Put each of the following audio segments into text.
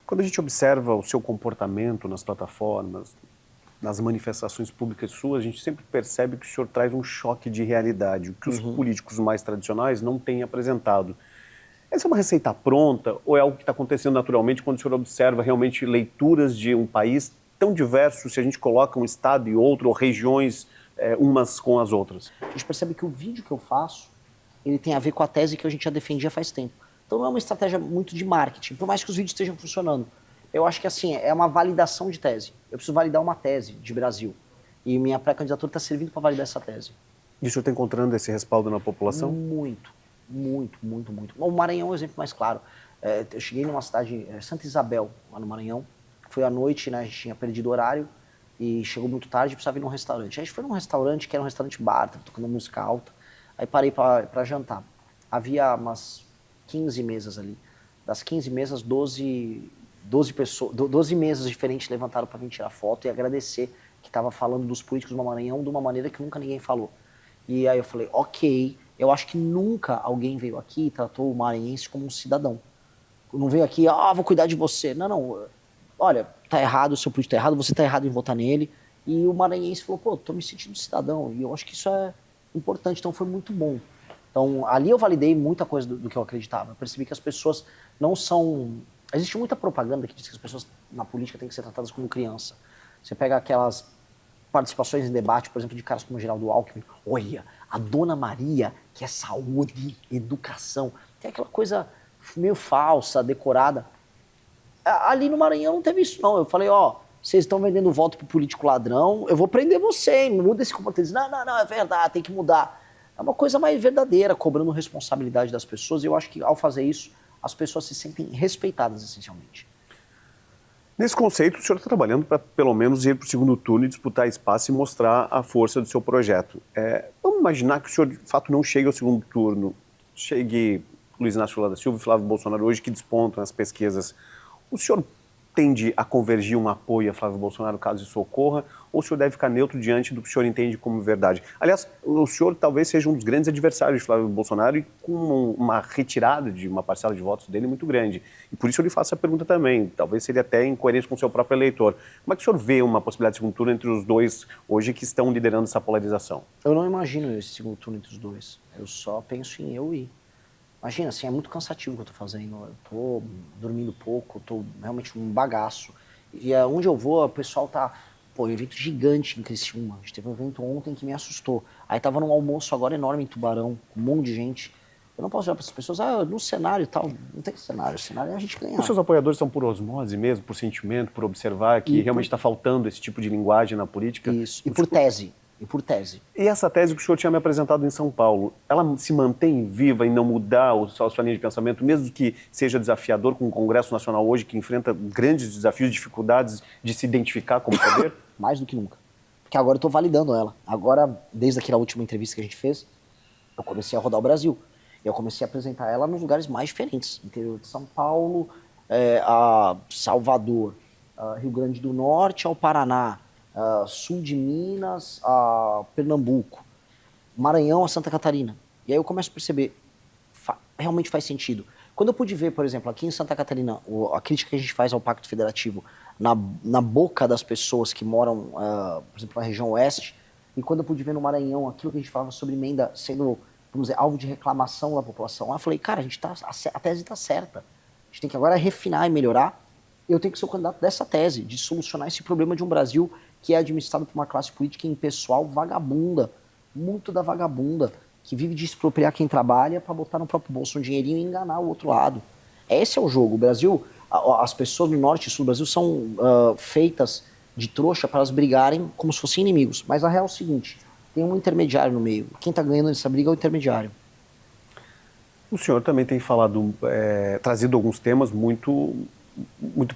Quando a gente observa o seu comportamento nas plataformas, nas manifestações públicas suas, a gente sempre percebe que o senhor traz um choque de realidade, o que os políticos mais tradicionais não têm apresentado. Essa é uma receita pronta ou é algo que está acontecendo naturalmente quando o senhor observa realmente leituras de um país tão diverso, se a gente coloca um estado e outro, ou regiões umas com as outras? A gente percebe que o vídeo que eu faço, ele tem a ver com a tese que a gente já defendia faz tempo. Então não é uma estratégia muito de marketing, por mais que os vídeos estejam funcionando. Eu acho que assim, é uma validação de tese. Eu preciso validar uma tese de Brasil. E minha pré-candidatura está servindo para validar essa tese. E o senhor está encontrando esse respaldo na população? Muito. O Maranhão é um exemplo mais claro. Eu cheguei numa cidade, Santa Isabel, lá no Maranhão. Foi à noite, né, a gente tinha perdido o horário e chegou muito tarde e precisava ir num restaurante. Aí a gente foi num restaurante que era um restaurante bar, tava tocando música alta. Aí parei para jantar. Havia umas 15 mesas ali. Das 15 mesas, 12 mesas diferentes levantaram para vir tirar foto e agradecer que estava falando dos políticos do Maranhão de uma maneira que nunca ninguém falou. E aí eu falei, ok, eu acho que nunca alguém veio aqui e tratou o maranhense como um cidadão. Não veio aqui, vou cuidar de você. Não, olha, tá errado, o seu político tá errado, você tá errado em votar nele. E o maranhense falou, pô, tô me sentindo cidadão. E eu acho que isso é importante, então foi muito bom. Então, ali eu validei muita coisa do que eu acreditava. Eu percebi que as pessoas não são... Existe muita propaganda que diz que as pessoas na política têm que ser tratadas como criança. Você pega aquelas participações em debate, por exemplo, de caras como o Geraldo Alckmin. Olha, a Dona Maria, que é saúde, educação. Tem aquela coisa meio falsa, decorada. Ali no Maranhão não teve isso, não. Eu falei, vocês estão vendendo voto pro político ladrão, eu vou prender você, hein? Muda esse comportamento. Não, é verdade, tem que mudar. É uma coisa mais verdadeira, cobrando responsabilidade das pessoas. E eu acho que, ao fazer isso, as pessoas se sentem respeitadas, essencialmente. Nesse conceito, o senhor está trabalhando para, pelo menos, ir para o segundo turno e disputar espaço e mostrar a força do seu projeto. Vamos imaginar que o senhor, de fato, não chegue ao segundo turno. Chegue Luiz Inácio Lula da Silva e Flávio Bolsonaro hoje, que despontam as pesquisas. O senhor tende a convergir um apoio a Flávio Bolsonaro caso isso ocorra, ou o senhor deve ficar neutro diante do que o senhor entende como verdade? Aliás, o senhor talvez seja um dos grandes adversários de Flávio Bolsonaro e com uma retirada de uma parcela de votos dele muito grande. E por isso eu lhe faço a pergunta também, talvez seria até incoerente com o seu próprio eleitor. Como é que o senhor vê uma possibilidade de segundo turno entre os dois hoje que estão liderando essa polarização? Eu não imagino esse segundo turno entre os dois. Eu só penso em eu ir. Imagina, assim, é muito cansativo o que eu tô fazendo. Eu tô dormindo pouco, tô realmente um bagaço. E onde eu vou, o pessoal tá... Pô, um evento gigante em Criciúma. A gente teve um evento ontem que me assustou. Aí tava num almoço agora enorme em Tubarão, com um monte de gente. Eu não posso olhar para essas pessoas, no cenário e tal. Não tem cenário, o cenário é a gente ganhar. Os seus apoiadores são por osmose mesmo, por sentimento, por observar que realmente está faltando esse tipo de linguagem na política? Isso, e por tese. E essa tese que o senhor tinha me apresentado em São Paulo, ela se mantém viva em não mudar a sua linha de pensamento, mesmo que seja desafiador com o Congresso Nacional hoje, que enfrenta grandes desafios, dificuldades de se identificar como poder? Mais do que nunca. Porque agora eu estou validando ela. Agora, desde aquela última entrevista que a gente fez, eu comecei a rodar o Brasil. Eu comecei a apresentar ela nos lugares mais diferentes. Interior de São Paulo, a Salvador, Rio Grande do Norte ao Paraná, sul de Minas a Pernambuco, Maranhão a Santa Catarina. E aí eu começo a perceber, realmente faz sentido. Quando eu pude ver, por exemplo, aqui em Santa Catarina, a crítica que a gente faz ao Pacto Federativo na boca das pessoas que moram, por exemplo, na região oeste, e quando eu pude ver no Maranhão aquilo que a gente falava sobre emenda sendo, vamos dizer, alvo de reclamação da população, eu falei, cara, a tese está certa. A gente tem que agora refinar e melhorar. Eu tenho que ser o candidato dessa tese, de solucionar esse problema de um Brasil que é administrado por uma classe política impessoal vagabunda, muito da vagabunda, que vive de expropriar quem trabalha para botar no próprio bolso um dinheirinho e enganar o outro lado. Esse é o jogo. O Brasil, as pessoas do norte e sul do Brasil são feitas de trouxa para elas brigarem como se fossem inimigos. Mas a real é o seguinte, tem um intermediário no meio. Quem está ganhando nessa briga é o intermediário. O senhor também tem falado, trazido alguns temas muito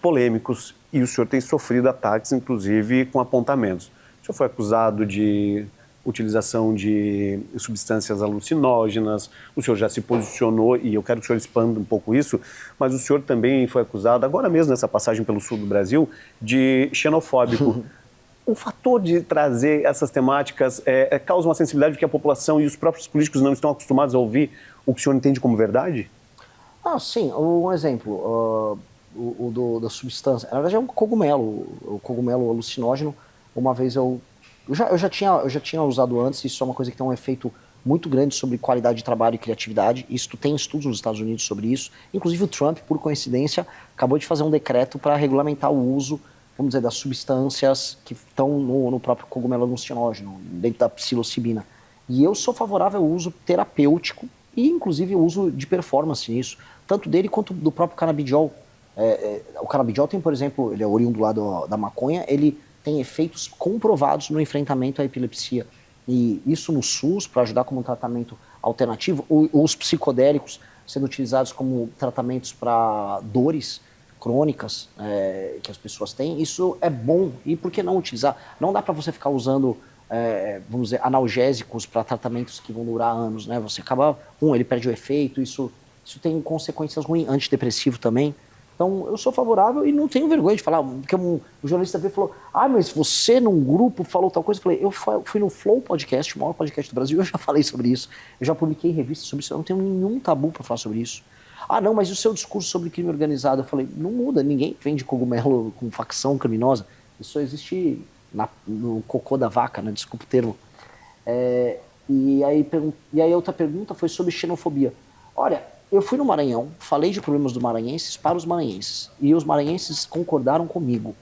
polêmicos e o senhor tem sofrido ataques, inclusive com apontamentos. O senhor foi acusado de utilização de substâncias alucinógenas, o senhor já se posicionou, e eu quero que o senhor expanda um pouco isso, mas o senhor também foi acusado, agora mesmo nessa passagem pelo sul do Brasil, de xenofóbico. O fator de trazer essas temáticas causa uma sensibilidade que a população e os próprios políticos não estão acostumados a ouvir o que o senhor entende como verdade? Sim. Um exemplo. da substância. Na verdade é um cogumelo, o cogumelo alucinógeno. Uma vez eu já tinha usado antes, isso é uma coisa que tem um efeito muito grande sobre qualidade de trabalho e criatividade. Isso tem estudos nos Estados Unidos sobre isso. Inclusive o Trump, por coincidência, acabou de fazer um decreto para regulamentar o uso, vamos dizer, das substâncias que estão no próprio cogumelo alucinógeno, dentro da psilocibina. E eu sou favorável ao uso terapêutico e, inclusive, o uso de performance nisso, tanto dele quanto do próprio canabidiol. O canabidiol tem, por exemplo, ele é oriundo lá da maconha, ele tem efeitos comprovados no enfrentamento à epilepsia. E isso no SUS, para ajudar como um tratamento alternativo, os psicodélicos sendo utilizados como tratamentos para dores crônicas que as pessoas têm, isso é bom. E por que não utilizar? Não dá para você ficar usando, vamos dizer, analgésicos para tratamentos que vão durar anos, né? Você acaba, ele perde o efeito, isso tem consequências ruins, antidepressivo também. Então, eu sou favorável e não tenho vergonha de falar, porque o jornalista veio e falou, mas você num grupo falou tal coisa. Eu falei, eu fui no Flow Podcast, o maior podcast do Brasil, eu já falei sobre isso, eu já publiquei revistas sobre isso, eu não tenho nenhum tabu para falar sobre isso. Não, mas e o seu discurso sobre crime organizado? Eu falei, não muda, ninguém vende cogumelo com facção criminosa, isso só existe no cocô da vaca, né? Desculpa o termo. E aí outra pergunta foi sobre xenofobia. Olha, eu fui no Maranhão, falei de problemas do maranhenses para os maranhenses. E os maranhenses concordaram comigo.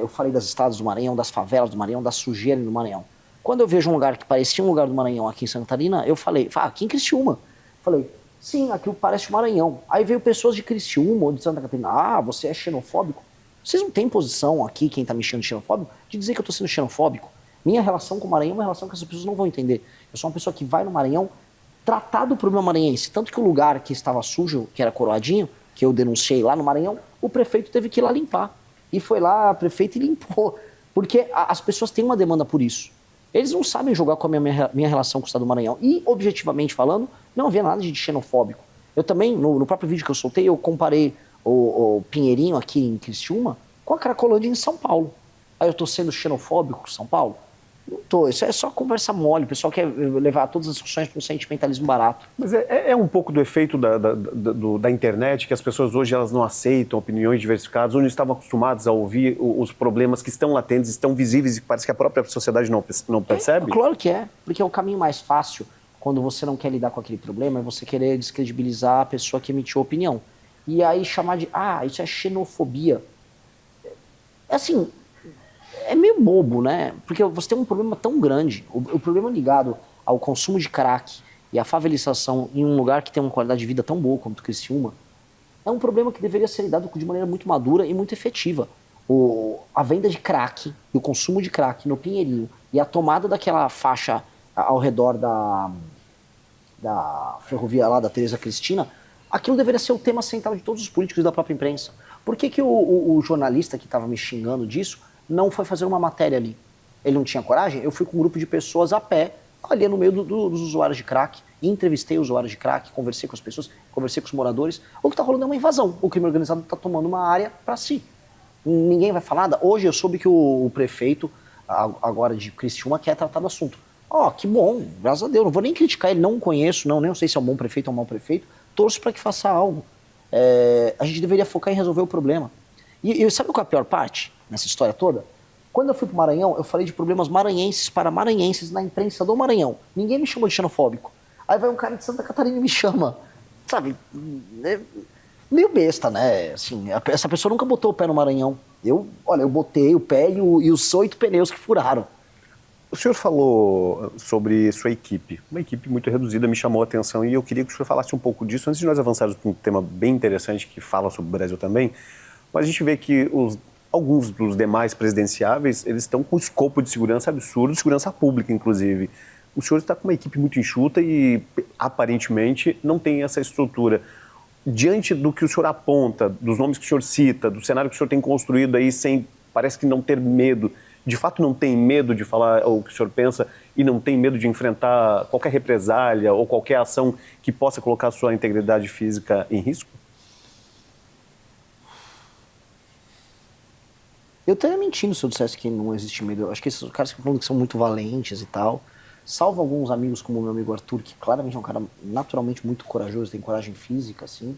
Eu falei das estradas do Maranhão, das favelas do Maranhão, da sujeira do Maranhão. Quando eu vejo um lugar que parecia um lugar do Maranhão aqui em Santa Catarina, eu falei, aqui em Criciúma. Falei, sim, aquilo parece o Maranhão. Aí veio pessoas de Criciúma ou de Santa Catarina. Você é xenofóbico? Vocês não têm posição aqui, quem está me chamando de xenofóbico, de dizer que eu estou sendo xenofóbico. Minha relação com o Maranhão é uma relação que as pessoas não vão entender. Eu sou uma pessoa que vai no Maranhão tratar do problema maranhense. Tanto que o lugar que estava sujo, que era Coroadinho, que eu denunciei lá no Maranhão, o prefeito teve que ir lá limpar. E foi lá, prefeito, e limpou. Porque as pessoas têm uma demanda por isso. Eles não sabem jogar com a minha relação com o Estado do Maranhão. E, objetivamente falando, não havia nada de xenofóbico. Eu também, no próprio vídeo que eu soltei, eu comparei o Pinheirinho aqui em Criciúma com a Cracolândia em São Paulo. Aí eu tô sendo xenofóbico com São Paulo? Não tô, isso é só conversa mole, o pessoal quer levar todas as discussões para um sentimentalismo barato. Mas é um pouco do efeito da internet, que as pessoas hoje elas não aceitam opiniões diversificadas, onde estavam acostumados a ouvir os problemas que estão latentes, estão visíveis e que parece que a própria sociedade não percebe? Claro que é, porque é o caminho mais fácil, quando você não quer lidar com aquele problema, é você querer descredibilizar a pessoa que emitiu a opinião. E aí chamar de, isso é xenofobia. Assim, é meio bobo, né? Porque você tem um problema tão grande. O problema ligado ao consumo de crack e à favelização em um lugar que tem uma qualidade de vida tão boa como o Criciúma, é um problema que deveria ser lidado de maneira muito madura e muito efetiva. A venda de crack e o consumo de crack no Pinheirinho e a tomada daquela faixa ao redor da ferrovia lá da Teresa Cristina, aquilo deveria ser o tema central de todos os políticos e da própria imprensa. Por que o jornalista que estava me xingando disso não foi fazer uma matéria ali? Ele não tinha coragem? Eu fui com um grupo de pessoas a pé, ali no meio dos usuários de crack, entrevistei usuários de crack, conversei com as pessoas, conversei com os moradores. O que está rolando é uma invasão. O crime organizado está tomando uma área para si. Ninguém vai falar nada. Hoje eu soube que o prefeito, agora de Criciúma, quer tratar do assunto. Que bom, graças a Deus. Não vou nem criticar ele, não conheço, nem sei se é um bom prefeito ou um mau prefeito. Torço para que faça algo. A gente deveria focar em resolver o problema. E sabe qual é a pior parte nessa história toda? Quando eu fui para o Maranhão, eu falei de problemas maranhenses para maranhenses na imprensa do Maranhão. Ninguém me chamou de xenofóbico. Aí vai um cara de Santa Catarina e me chama. Sabe? Meio besta, né? Assim, essa pessoa nunca botou o pé no Maranhão. Eu botei o pé e os 8 pneus que furaram. O senhor falou sobre sua equipe. Uma equipe muito reduzida me chamou a atenção e eu queria que o senhor falasse um pouco disso antes de nós avançarmos para um tema bem interessante que fala sobre o Brasil também. Mas a gente vê que alguns dos demais presidenciáveis, eles estão com um escopo de segurança absurdo, de segurança pública, inclusive. O senhor está com uma equipe muito enxuta e, aparentemente, não tem essa estrutura. Diante do que o senhor aponta, dos nomes que o senhor cita, do cenário que o senhor tem construído aí, parece que não ter medo, de fato não tem medo de falar o que o senhor pensa e não tem medo de enfrentar qualquer represália ou qualquer ação que possa colocar a sua integridade física em risco? Eu estaria mentindo se eu dissesse que não existe medo. Eu acho que esses caras que falam que são muito valentes e tal, salvo alguns amigos como o meu amigo Arthur, que claramente é um cara naturalmente muito corajoso, tem coragem física, assim.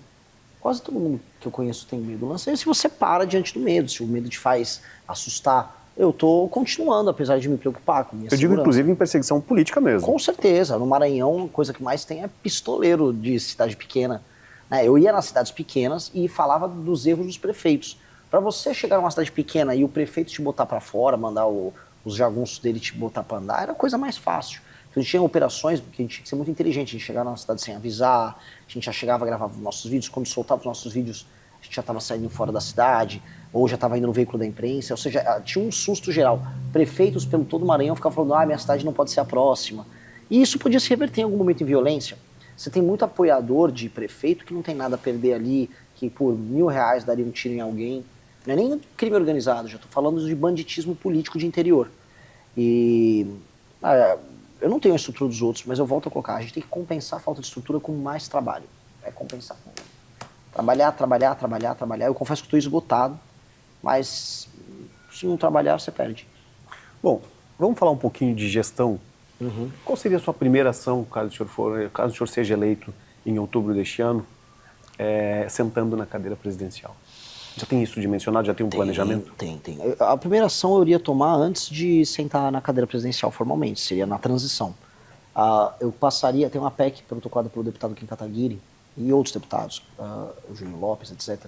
Quase todo mundo que eu conheço tem medo. O lance é se você para diante do medo, se o medo te faz assustar. Eu tô continuando, apesar de me preocupar com minha Eu digo, segurança. inclusive, em perseguição política mesmo. Com certeza. No Maranhão, a coisa que mais tem é pistoleiro de cidade pequena. Né? Eu ia nas cidades pequenas e falava dos erros dos prefeitos. Para você chegar numa cidade pequena e o prefeito te botar para fora, mandar os jagunços dele te botar para andar, era a coisa mais fácil. Então, a gente tinha operações, porque a gente tinha que ser muito inteligente, a gente chegava na cidade sem avisar, a gente já chegava, gravava os nossos vídeos, quando soltava os nossos vídeos, a gente já estava saindo fora da cidade, ou já estava indo no veículo da imprensa, ou seja, tinha um susto geral. Prefeitos pelo todo o Maranhão ficavam falando, minha cidade não pode ser a próxima. E isso podia se reverter em algum momento em violência. Você tem muito apoiador de prefeito que não tem nada a perder ali, que por R$1.000 daria um tiro em alguém. Não é nem crime organizado, já estou falando de banditismo político de interior. E eu não tenho a estrutura dos outros, mas eu volto a colocar, a gente tem que compensar a falta de estrutura com mais trabalho. É compensar. Trabalhar. Eu confesso que estou esgotado, mas se não trabalhar, você perde. Bom, vamos falar um pouquinho de gestão. Qual seria a sua primeira ação, caso o senhor seja eleito em outubro deste ano, sentando na cadeira presidencial? Já tem isso dimensionado? Já tem um planejamento? Tem. A primeira ação eu iria tomar antes de sentar na cadeira presidencial formalmente, seria na transição. Eu passaria, tem uma PEC protocolada pelo deputado Kim Kataguiri e outros deputados, o Júlio Lopes, etc.,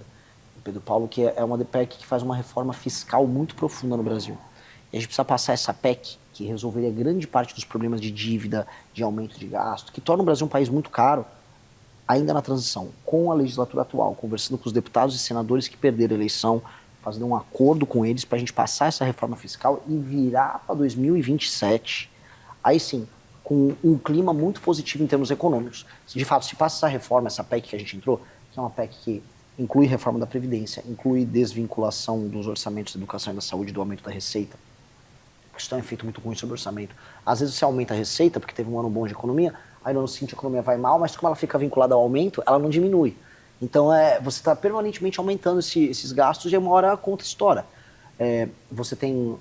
o Pedro Paulo, que é uma PEC que faz uma reforma fiscal muito profunda no Brasil. E a gente precisa passar essa PEC, que resolveria grande parte dos problemas de dívida, de aumento de gasto, que torna o Brasil um país muito caro, ainda na transição, com a legislatura atual, conversando com os deputados e senadores que perderam a eleição, fazendo um acordo com eles para a gente passar essa reforma fiscal e virar para 2027. Aí sim, com um clima muito positivo em termos econômicos. De fato, se passa essa reforma, essa PEC que a gente entrou, que é uma PEC que inclui reforma da Previdência, inclui desvinculação dos orçamentos da educação e da saúde do aumento da receita. Isso tem um efeito muito ruim sobre o orçamento. Às vezes você aumenta a receita porque teve um ano bom de economia, aí no ano seguinte a economia vai mal, mas como ela fica vinculada ao aumento, ela não diminui. Então você está permanentemente aumentando esses gastos e uma hora a conta estoura. Você tem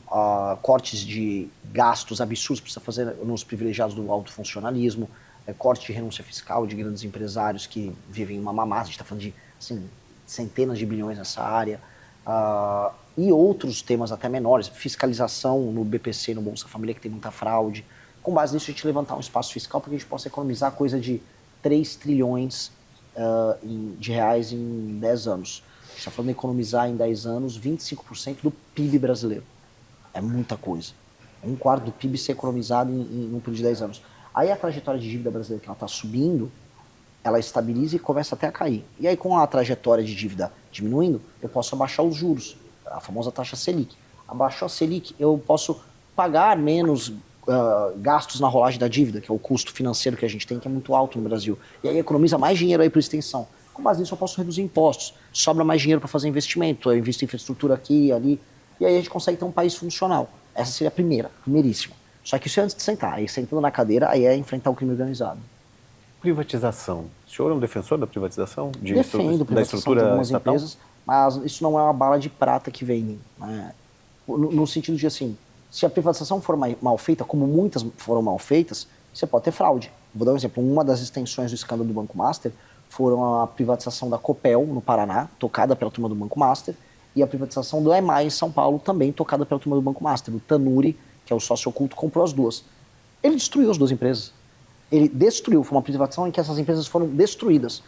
cortes de gastos absurdos que precisa fazer nos privilegiados do alto funcionalismo, corte de renúncia fiscal de grandes empresários que vivem uma mamata, a gente está falando de assim, centenas de bilhões nessa área. E outros temas até menores, fiscalização no BPC e no Bolsa Família, que tem muita fraude. Com base nisso, a gente levantar um espaço fiscal para que a gente possa economizar coisa de 3 trilhões de reais em 10 anos. A gente está falando de economizar em 10 anos 25% do PIB brasileiro. É muita coisa. 1/4 do PIB ser economizado em um período de 10 anos. Aí a trajetória de dívida brasileira, que ela está subindo, ela estabiliza e começa até a cair. E aí, com a trajetória de dívida diminuindo, eu posso abaixar os juros, a famosa taxa Selic. Abaixou a Selic, eu posso pagar menos gastos na rolagem da dívida, que é o custo financeiro que a gente tem, que é muito alto no Brasil. E aí economiza mais dinheiro aí para extensão. Com base nisso, eu posso reduzir impostos. Sobra mais dinheiro para fazer investimento. Eu invisto em infraestrutura aqui e ali. E aí a gente consegue ter um país funcional. Essa seria a primeiríssima. Só que isso é antes de sentar. Aí sentando na cadeira, aí é enfrentar o crime organizado. Privatização. O senhor é um defensor da privatização? Defendo da estrutura de algumas estatal? empresas, mas isso não é uma bala de prata que vem, né? No sentido de assim, se a privatização for mal feita, como muitas foram mal feitas, você pode ter fraude. Vou dar um exemplo. Uma das extensões do escândalo do Banco Master foram a privatização da Copel, no Paraná, tocada pela turma do Banco Master, e a privatização do EMAI, em São Paulo, também tocada pela turma do Banco Master. O Tanuri, que é o sócio oculto, comprou as duas. Ele destruiu as duas empresas. Ele destruiu. Foi uma privatização em que essas empresas foram destruídas.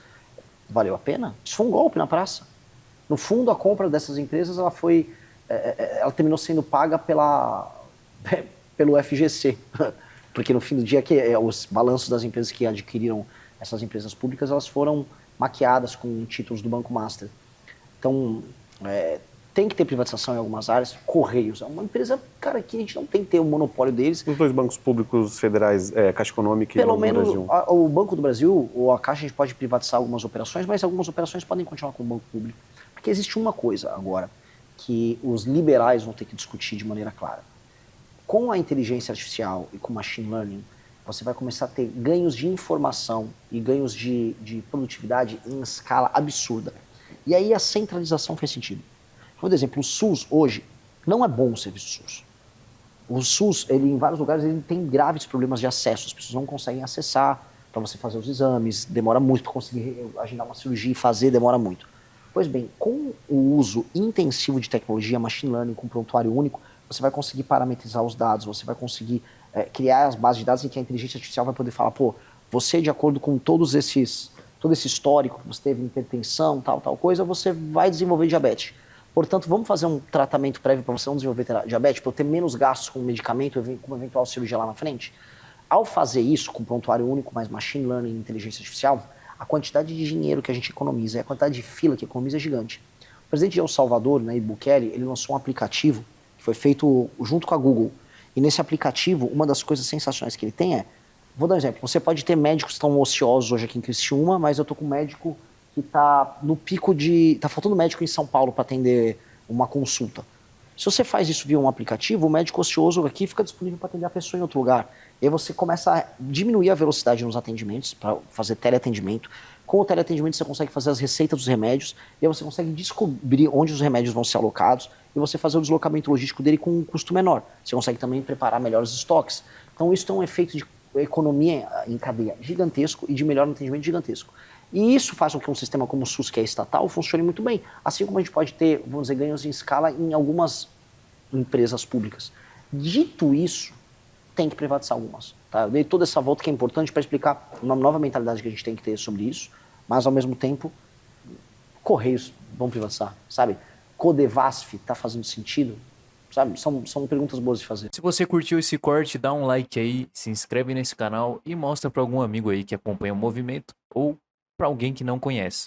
Valeu a pena? Isso foi um golpe na praça. No fundo, a compra dessas empresas ela terminou sendo paga pelo FGC. Porque no fim do dia, os balanços das empresas que adquiriram essas empresas públicas, elas foram maquiadas com títulos do Banco Master. Então, tem que ter privatização em algumas áreas. Correios é uma empresa, cara, que a gente não tem que ter o monopólio deles. Os dois bancos públicos federais, Caixa Econômica e Pelo Banco do menos Brasil. o Banco do Brasil ou a Caixa, a gente pode privatizar algumas operações, mas algumas operações podem continuar com o Banco Público. Porque existe uma coisa agora que os liberais vão ter que discutir de maneira clara. Com a inteligência artificial e com o machine learning, você vai começar a ter ganhos de informação e ganhos de produtividade em escala absurda. E aí a centralização faz sentido. Por exemplo, o SUS hoje não é bom o serviço do SUS. O SUS, em vários lugares, ele tem graves problemas de acesso. As pessoas não conseguem acessar. para você fazer os exames, demora muito para conseguir agendar uma cirurgia e fazer, demora muito. Pois bem, com o uso intensivo de tecnologia, machine learning, com prontuário único, você vai conseguir parametrizar os dados, você vai conseguir criar as bases de dados em que a inteligência artificial vai poder falar, pô, você, de acordo com todo esse histórico que você teve, hipertensão, tal coisa, você vai desenvolver diabetes. Portanto, vamos fazer um tratamento prévio para você não desenvolver diabetes, para eu ter menos gastos com o medicamento, com uma eventual cirurgia lá na frente? Ao fazer isso com prontuário único, mais machine learning e inteligência artificial, a quantidade de dinheiro que a gente economiza e a quantidade de fila que economiza é gigante. O presidente de El Salvador, né, Bukele, ele lançou um aplicativo que foi feito junto com a Google. E nesse aplicativo, uma das coisas sensacionais que ele tem é, vou dar um exemplo, você pode ter médicos que estão ociosos hoje aqui em Criciúma, mas eu tô com um médico que está no pico de... Tá faltando médico em São Paulo para atender uma consulta. Se você faz isso via um aplicativo, o médico ocioso aqui fica disponível para atender a pessoa em outro lugar. E aí você começa a diminuir a velocidade nos atendimentos, para fazer teleatendimento. Com o teleatendimento você consegue fazer as receitas dos remédios, e aí você consegue descobrir onde os remédios vão ser alocados, e você fazer o deslocamento logístico dele com um custo menor. Você consegue também preparar melhores estoques. Então isso tem um efeito de economia em cadeia gigantesco e de melhor atendimento gigantesco. E isso faz com que um sistema como o SUS, que é estatal, funcione muito bem. Assim como a gente pode ter, vamos dizer, ganhos em escala em algumas empresas públicas. Dito isso, tem que privatizar algumas. Tá? Eu dei toda essa volta que é importante para explicar uma nova mentalidade que a gente tem que ter sobre isso, mas ao mesmo tempo, Correios vão privatizar, sabe? Codevasf está fazendo sentido, sabe? São perguntas boas de fazer. Se você curtiu esse corte, dá um like aí, se inscreve nesse canal e mostra para algum amigo aí que acompanha o movimento ou para alguém que não conhece.